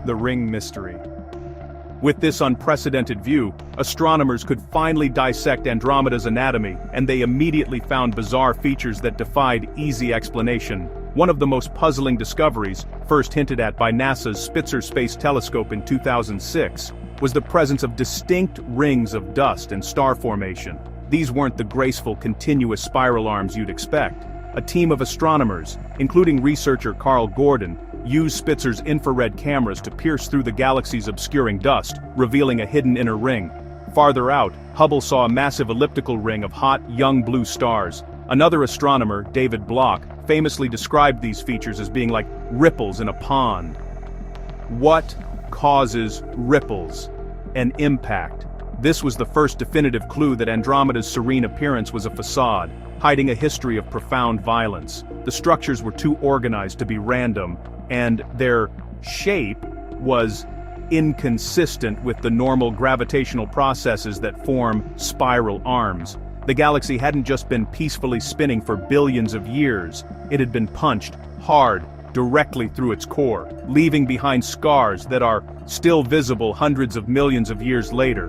the ring mystery. With this unprecedented view, astronomers could finally dissect Andromeda's anatomy, and they immediately found bizarre features that defied easy explanation. One of the most puzzling discoveries, first hinted at by NASA's Spitzer Space Telescope in 2006, was the presence of distinct rings of dust and star formation. These weren't the graceful, continuous spiral arms you'd expect. A team of astronomers, including researcher Carl Gordon, used Spitzer's infrared cameras to pierce through the galaxy's obscuring dust, revealing a hidden inner ring. Farther out, Hubble saw a massive elliptical ring of hot, young blue stars. Another astronomer, David Bloch, famously described these features as being like ripples in a pond. What causes ripples? An impact. This was the first definitive clue that Andromeda's serene appearance was a facade, hiding a history of profound violence. The structures were too organized to be random, and their shape was inconsistent with the normal gravitational processes that form spiral arms. The galaxy hadn't just been peacefully spinning for billions of years, it had been punched hard directly through its core, leaving behind scars that are still visible hundreds of millions of years later.